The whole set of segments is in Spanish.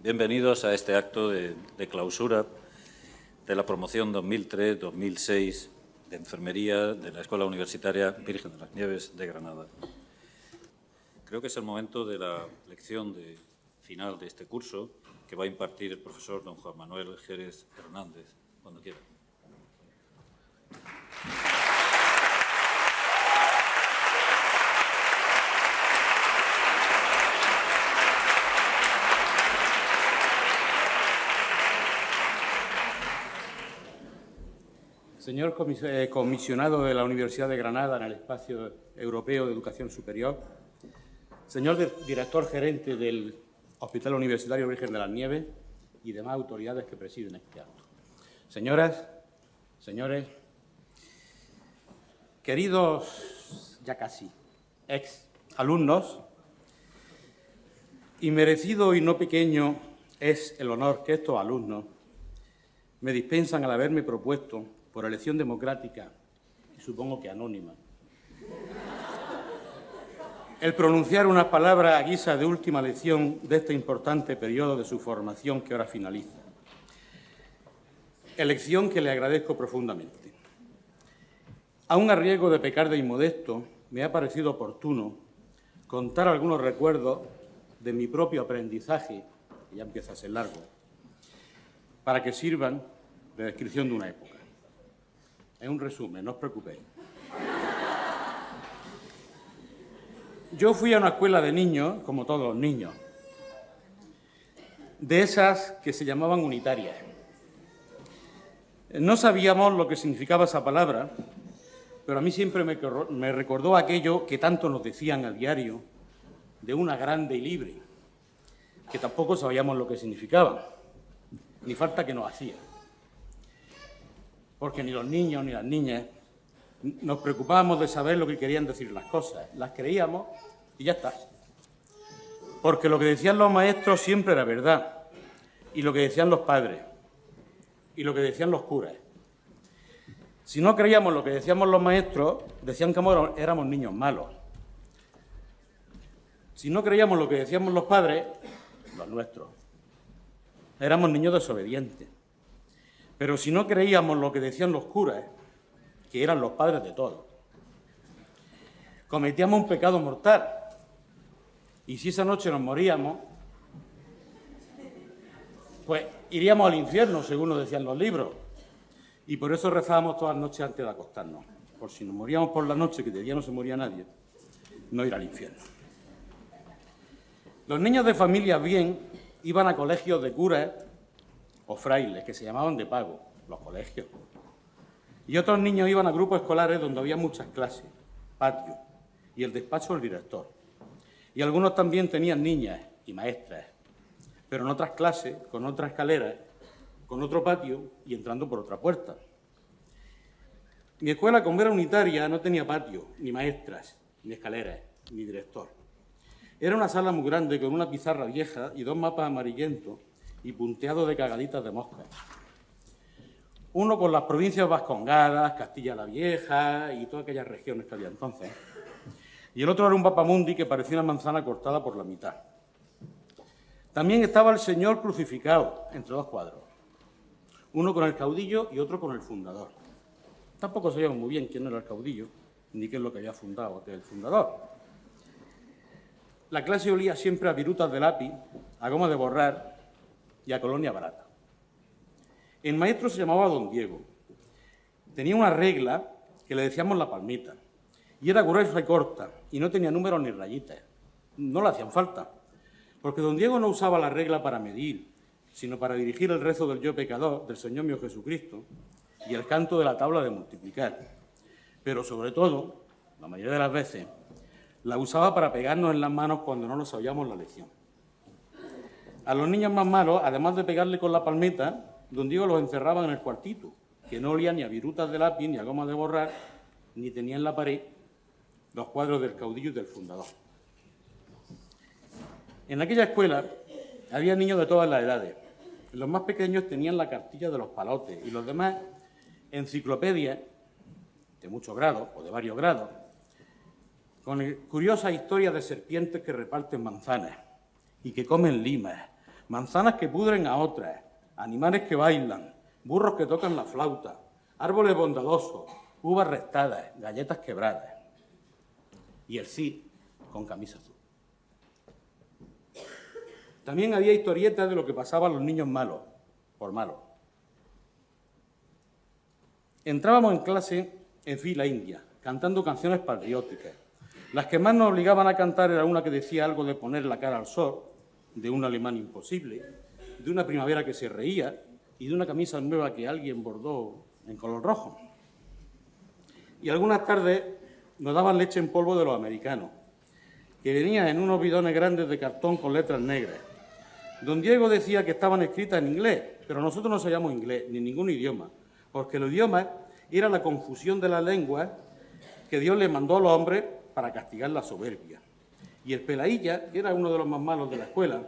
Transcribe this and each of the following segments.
Bienvenidos a este acto de clausura de la promoción 2003-2006 de Enfermería de la Escuela Universitaria Virgen de las Nieves de Granada. Creo que es el momento de la lección final de este curso que va a impartir el profesor don Juan Manuel Jerez Hernández, cuando quiera. Señor comisionado de la Universidad de Granada en el Espacio Europeo de Educación Superior, señor director gerente del Hospital Universitario Virgen de las Nieves y demás autoridades que presiden este acto. Señoras, señores, queridos, ya casi, ex alumnos, inmerecido y no pequeño es el honor que estos alumnos me dispensan al haberme propuesto, por elección democrática y supongo que anónima, el pronunciar unas palabras a guisa de última lección de este importante periodo de su formación que ahora finaliza. Elección que le agradezco profundamente. Aún a riesgo de pecar de inmodesto, me ha parecido oportuno contar algunos recuerdos de mi propio aprendizaje, que ya empieza a ser largo, para que sirvan de descripción de una época. Es un resumen, no os preocupéis. Yo fui a una escuela de niños, como todos los niños, de esas que se llamaban unitarias. No sabíamos lo que significaba esa palabra, pero a mí siempre me recordó aquello que tanto nos decían a diario, de una grande y libre, que tampoco sabíamos lo que significaba, ni falta que nos hacía. Porque ni los niños ni las niñas nos preocupábamos de saber lo que querían decir las cosas. Las creíamos y ya está. Porque lo que decían los maestros siempre era verdad, y lo que decían los padres, y lo que decían los curas. Si no creíamos lo que decíamos los maestros, decían que éramos niños malos. Si no creíamos lo que decíamos los padres, los nuestros, éramos niños desobedientes. Pero si no creíamos lo que decían los curas, que eran los padres de todos, cometíamos un pecado mortal. Y si esa noche nos moríamos, pues iríamos al infierno, según nos decían los libros. Y por eso rezábamos todas las noches antes de acostarnos. Por si nos moríamos por la noche, que de día no se moría nadie, no ir al infierno. Los niños de familias bien iban a colegios de curas o frailes, que se llamaban de pago, los colegios. Y otros niños iban a grupos escolares donde había muchas clases, patio y el despacho del director. Y algunos también tenían niñas y maestras, pero en otras clases, con otra escalera, con otro patio y entrando por otra puerta. Mi escuela, como era unitaria, no tenía patio, ni maestras, ni escaleras, ni director. Era una sala muy grande con una pizarra vieja y dos mapas amarillentos y punteado de cagaditas de moscas. Uno con las provincias vascongadas, Castilla la Vieja y todas aquellas regiones que había entonces. Y el otro era un mapamundi que parecía una manzana cortada por la mitad. También estaba el Señor crucificado entre dos cuadros. Uno con el caudillo y otro con el fundador. Tampoco sabíamos muy bien quién era el caudillo, ni qué es lo que había fundado, que es el fundador. La clase olía siempre a virutas de lápiz, a goma de borrar y a colonia barata. El maestro se llamaba don Diego. Tenía una regla que le decíamos la palmita, y era gruesa y corta, y no tenía números ni rayitas. No le hacían falta, porque don Diego no usaba la regla para medir, sino para dirigir el rezo del yo pecador, del Señor mío Jesucristo, y el canto de la tabla de multiplicar. Pero sobre todo, la mayoría de las veces, la usaba para pegarnos en las manos cuando no nos sabíamos la lección. A los niños más malos, además de pegarle con la palmeta, don Diego los encerraba en el cuartito, que no olía ni a virutas de lápiz, ni a goma de borrar, ni tenía en la pared los cuadros del caudillo y del fundador. En aquella escuela había niños de todas las edades. Los más pequeños tenían la cartilla de los palotes y los demás enciclopedias de muchos grados o de varios grados, con curiosas historias de serpientes que reparten manzanas y que comen limas, manzanas que pudren a otras, animales que bailan, burros que tocan la flauta, árboles bondadosos, uvas restadas, galletas quebradas. Y el Cid con camisa azul. También había historietas de lo que pasaba a los niños malos, por malos. Entrábamos en clase en fila india, cantando canciones patrióticas. Las que más nos obligaban a cantar era una que decía algo de poner la cara al sol, de un alemán imposible, de una primavera que se reía y de una camisa nueva que alguien bordó en color rojo. Y algunas tardes nos daban leche en polvo de los americanos, que venía en unos bidones grandes de cartón con letras negras. Don Diego decía que estaban escritas en inglés, pero nosotros no sabíamos inglés, ni ningún idioma, porque el idioma era la confusión de las lenguas que Dios le mandó a los hombres para castigar la soberbia. Y el Pelailla, que era uno de los más malos de la escuela,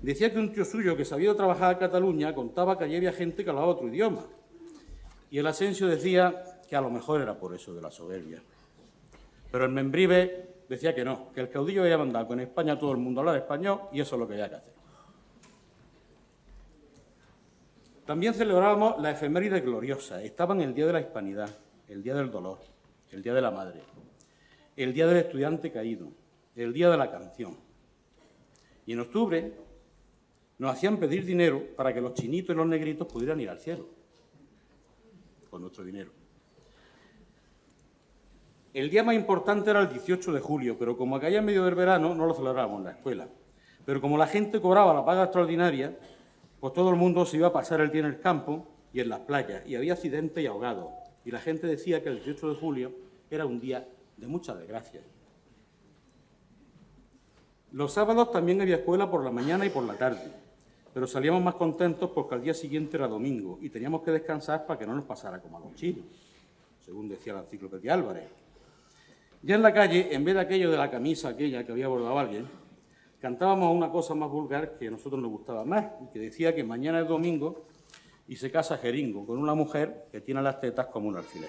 decía que un tío suyo que sabía trabajar a Cataluña contaba que allí había gente que hablaba otro idioma. Y el Asensio decía que a lo mejor era por eso de la soberbia. Pero el Membrive decía que no, que el caudillo había mandado que en España todo el mundo hablara español y eso es lo que había que hacer. También celebrábamos la efeméride gloriosa. Estaban el Día de la Hispanidad, el Día del Dolor, el Día de la Madre, el Día del Estudiante Caído, el Día de la Canción. Y en octubre nos hacían pedir dinero para que los chinitos y los negritos pudieran ir al cielo, con nuestro dinero. El día más importante era el 18 de julio, pero como caía en medio del verano, no lo celebrábamos en la escuela. Pero como la gente cobraba la paga extraordinaria, pues todo el mundo se iba a pasar el día en el campo y en las playas, y había accidentes y ahogados. Y la gente decía que el 18 de julio era un día de mucha desgracia. Los sábados también había escuela por la mañana y por la tarde, pero salíamos más contentos porque al día siguiente era domingo y teníamos que descansar para que no nos pasara como a los chinos, según decía la enciclopedia Álvarez. Ya en la calle, en vez de aquello de la camisa aquella que había bordado alguien, cantábamos una cosa más vulgar que a nosotros nos gustaba más, que decía que mañana es domingo y se casa Jeringo con una mujer que tiene las tetas como un alfiler.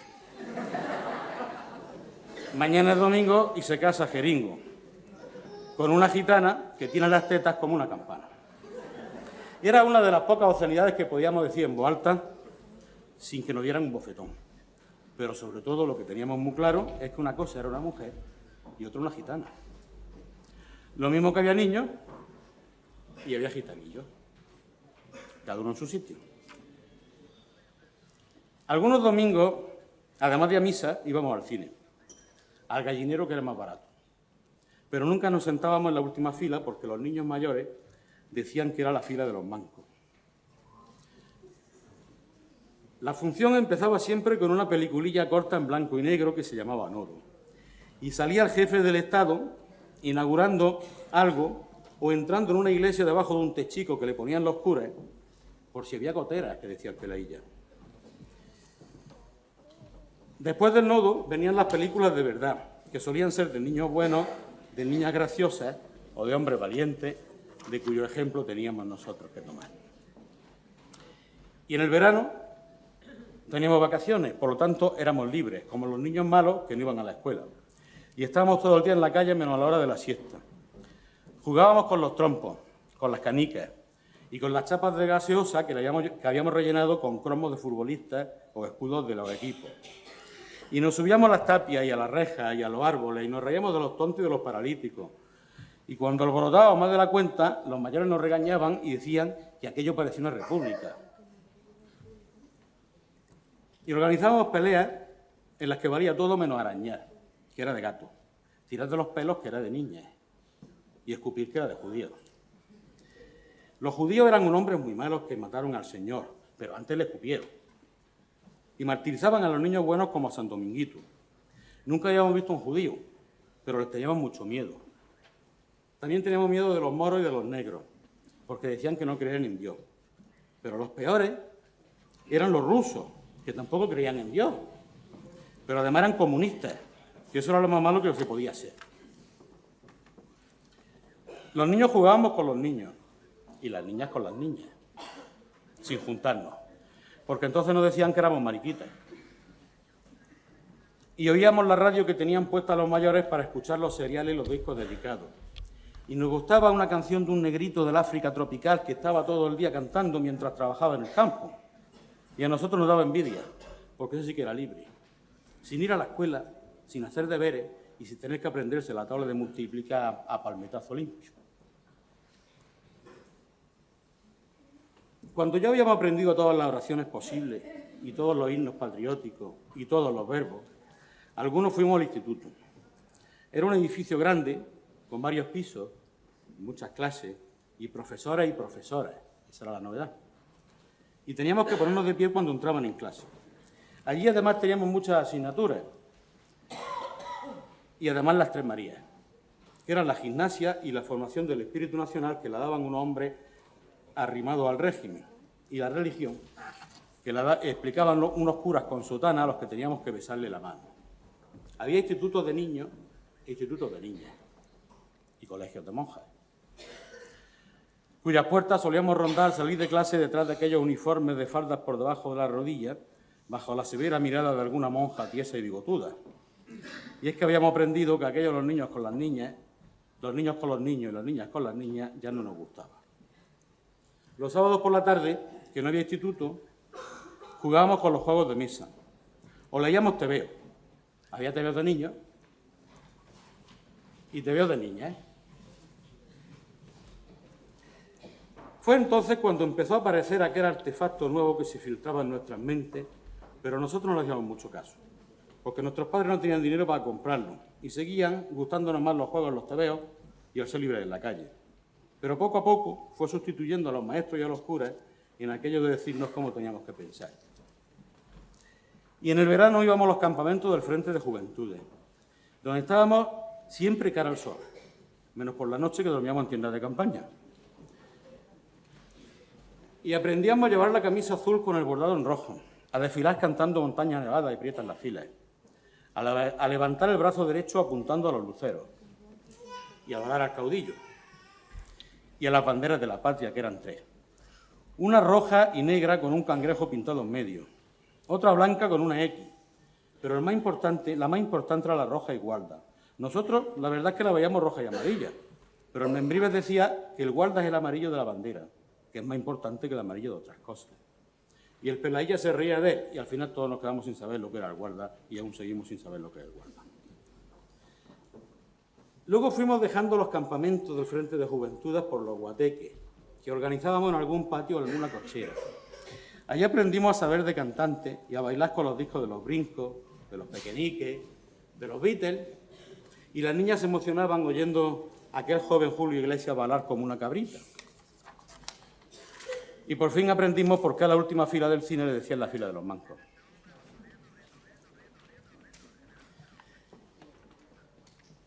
Mañana es domingo y se casa Jeringo con una gitana que tiene las tetas como una campana. Y era una de las pocas obscenidades que podíamos decir en voz alta sin que nos dieran un bofetón. Pero sobre todo lo que teníamos muy claro es que una cosa era una mujer y otra una gitana. Lo mismo que había niños y había gitanillos, cada uno en su sitio. Algunos domingos, además de a misa, íbamos al cine, al Gallinero, que era más barato. Pero nunca nos sentábamos en la última fila porque los niños mayores decían que era la fila de los mancos. La función empezaba siempre con una peliculilla corta en blanco y negro que se llamaba Nodo. Y salía el jefe del Estado inaugurando algo o entrando en una iglesia debajo de un techico que le ponían los curas, por si había goteras, que decía el Pelailla. Después del Nodo venían las películas de verdad, que solían ser de niños buenos, de niñas graciosas o de hombres valientes, de cuyo ejemplo teníamos nosotros que tomar. Y en el verano teníamos vacaciones, por lo tanto éramos libres, como los niños malos que no iban a la escuela. Y estábamos todo el día en la calle menos a la hora de la siesta. Jugábamos con los trompos, con las canicas y con las chapas de gaseosa que habíamos rellenado con cromos de futbolistas o escudos de los equipos. Y nos subíamos a las tapias y a las rejas y a los árboles y nos reíamos de los tontos y de los paralíticos. Y cuando alborotábamos más de la cuenta, los mayores nos regañaban y decían que aquello parecía una república. Y organizábamos peleas en las que valía todo menos arañar, que era de gato, tirar de los pelos, que era de niñas, y escupir, que era de judíos. Los judíos eran unos hombres muy malos que mataron al Señor, pero antes le escupieron. Y martirizaban a los niños buenos como a San Dominguito. Nunca habíamos visto un judío, pero les teníamos mucho miedo. También teníamos miedo de los moros y de los negros, porque decían que no creían en Dios. Pero los peores eran los rusos, que tampoco creían en Dios, pero además eran comunistas, que eso era lo más malo que se podía hacer. Los niños jugábamos con los niños y las niñas con las niñas, sin juntarnos, porque entonces nos decían que éramos mariquitas. Y oíamos la radio que tenían puesta los mayores para escuchar los seriales y los discos dedicados. Y nos gustaba una canción de un negrito del África tropical que estaba todo el día cantando mientras trabajaba en el campo. Y a nosotros nos daba envidia, porque ese sí que era libre. Sin ir a la escuela, sin hacer deberes y sin tener que aprenderse la tabla de multiplicar a palmetazo limpio. Cuando ya habíamos aprendido todas las oraciones posibles y todos los himnos patrióticos y todos los verbos, algunos fuimos al instituto. Era un edificio grande, con varios pisos, muchas clases, y profesoras y profesoras. Esa era la novedad. Y teníamos que ponernos de pie cuando entraban en clase. Allí además teníamos muchas asignaturas. Y además las Tres Marías, que eran la gimnasia y la formación del espíritu nacional que la daban unos hombres arrimados al régimen. Y la religión, que la explicaban unos curas con sotana a los que teníamos que besarle la mano. Había institutos de niños e institutos de niñas y colegios de monjas, cuyas puertas solíamos rondar, salir de clase detrás de aquellos uniformes de faldas por debajo de las rodillas, bajo la severa mirada de alguna monja tiesa y bigotuda. Y es que habíamos aprendido que aquellos los niños con las niñas, los niños con los niños y las niñas con las niñas ya no nos gustaba. Los sábados por la tarde, que no había instituto, jugábamos con los juegos de mesa o leíamos tebeo. Había tebeos de niños y tebeos de niñas. Fue entonces cuando empezó a aparecer aquel artefacto nuevo que se filtraba en nuestras mentes, pero nosotros no le hacíamos mucho caso, porque nuestros padres no tenían dinero para comprarlo y seguían gustándonos más los juegos, los tebeos y el ser libre en la calle. Pero poco a poco fue sustituyendo a los maestros y a los curas en aquello de decirnos cómo teníamos que pensar. Y en el verano íbamos a los campamentos del Frente de Juventudes, donde estábamos siempre cara al sol, menos por la noche que dormíamos en tiendas de campaña. Y aprendíamos a llevar la camisa azul con el bordado en rojo, a desfilar cantando Montaña Nevada y Prieta en las filas, a levantar el brazo derecho apuntando a los luceros, y a dar al caudillo, y a las banderas de la patria, que eran tres. Una roja y negra con un cangrejo pintado en medio, otra blanca con una X, pero la más importante era la roja y gualda. Nosotros, la verdad es que la veíamos roja y amarilla, pero el Membrives decía que el gualda es el amarillo de la bandera, que es más importante que el amarillo de otras cosas. Y el Pelailla se reía de él, y al final todos nos quedamos sin saber lo que era el gualda, y aún seguimos sin saber lo que es el gualda. Luego fuimos dejando los campamentos del Frente de Juventudes por los guateques, que organizábamos en algún patio o en alguna cochera. Allí aprendimos a saber de cantantes y a bailar con los discos de los Brincos, de los Pequeñiques, de los Beatles, y las niñas se emocionaban oyendo a aquel joven Julio Iglesias bailar como una cabrita. Y por fin aprendimos por qué a la última fila del cine le decían la fila de los mancos.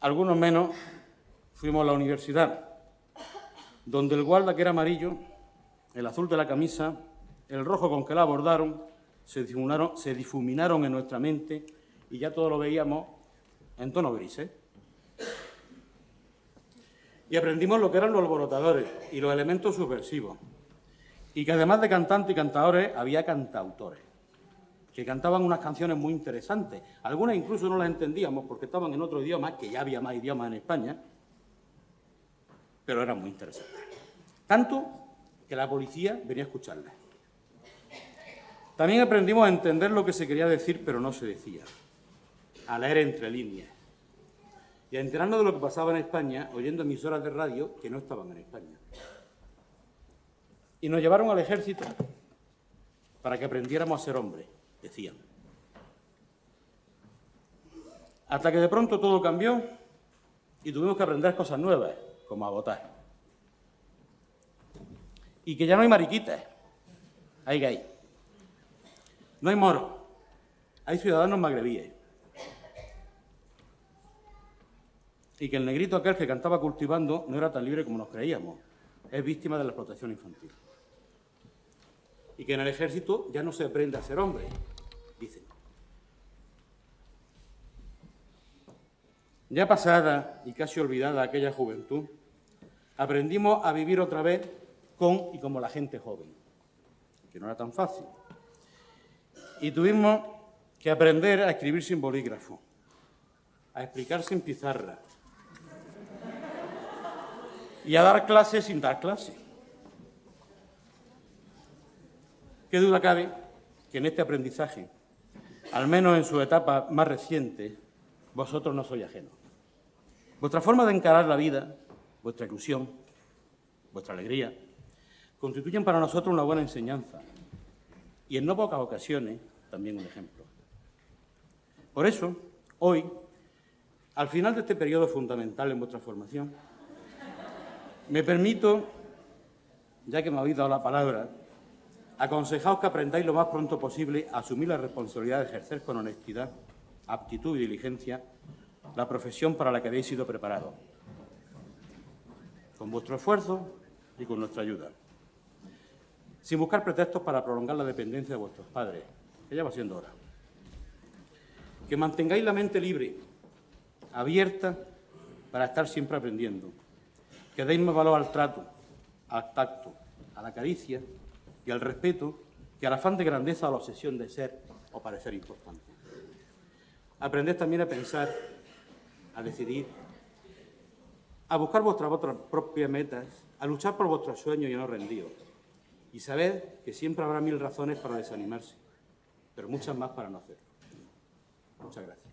Algunos menos fuimos a la universidad, donde el guarda, que era amarillo, el azul de la camisa, el rojo con que la abordaron, se difuminaron en nuestra mente y ya todo lo veíamos en tono grises. Y aprendimos lo que eran los alborotadores y los elementos subversivos. Y que además de cantantes y cantadores, había cantautores, que cantaban unas canciones muy interesantes. Algunas incluso no las entendíamos porque estaban en otro idioma, que ya había más idiomas en España, pero eran muy interesantes. Tanto que la policía venía a escucharlas. También aprendimos a entender lo que se quería decir, pero no se decía, a leer entre líneas y a enterarnos de lo que pasaba en España oyendo emisoras de radio que no estaban en España. Y nos llevaron al ejército para que aprendiéramos a ser hombres, decían. Hasta que de pronto todo cambió y tuvimos que aprender cosas nuevas, como a votar. Y que ya no hay mariquitas, hay gay. No hay moros, hay ciudadanos magrebíes. Y que el negrito aquel que cantaba cultivando no era tan libre como nos creíamos, es víctima de la explotación infantil. Y que en el ejército ya no se aprende a ser hombre, dicen. Ya pasada y casi olvidada aquella juventud, aprendimos a vivir otra vez con y como la gente joven, que no era tan fácil. Y tuvimos que aprender a escribir sin bolígrafo, a explicar sin pizarra, y a dar clases sin dar clases. Qué duda cabe que en este aprendizaje, al menos en su etapa más reciente, vosotros no sois ajenos. Vuestra forma de encarar la vida, vuestra ilusión, vuestra alegría, constituyen para nosotros una buena enseñanza y en no pocas ocasiones también un ejemplo. Por eso, hoy, al final de este periodo fundamental en vuestra formación, me permito, ya que me habéis dado la palabra, aconsejaos que aprendáis lo más pronto posible a asumir la responsabilidad de ejercer con honestidad, aptitud y diligencia la profesión para la que habéis sido preparados, con vuestro esfuerzo y con nuestra ayuda, sin buscar pretextos para prolongar la dependencia de vuestros padres, que ya va siendo hora. Que mantengáis la mente libre, abierta, para estar siempre aprendiendo. Que deis más valor al trato, al tacto, a la caricia y al respeto que al afán de grandeza o la obsesión de ser o parecer importante. Aprended también a pensar, a decidir, a buscar vuestras propias metas, a luchar por vuestros sueños y a no rendiros. Y sabed que siempre habrá 1000 razones para desanimarse, pero muchas más para no hacerlo. Muchas gracias.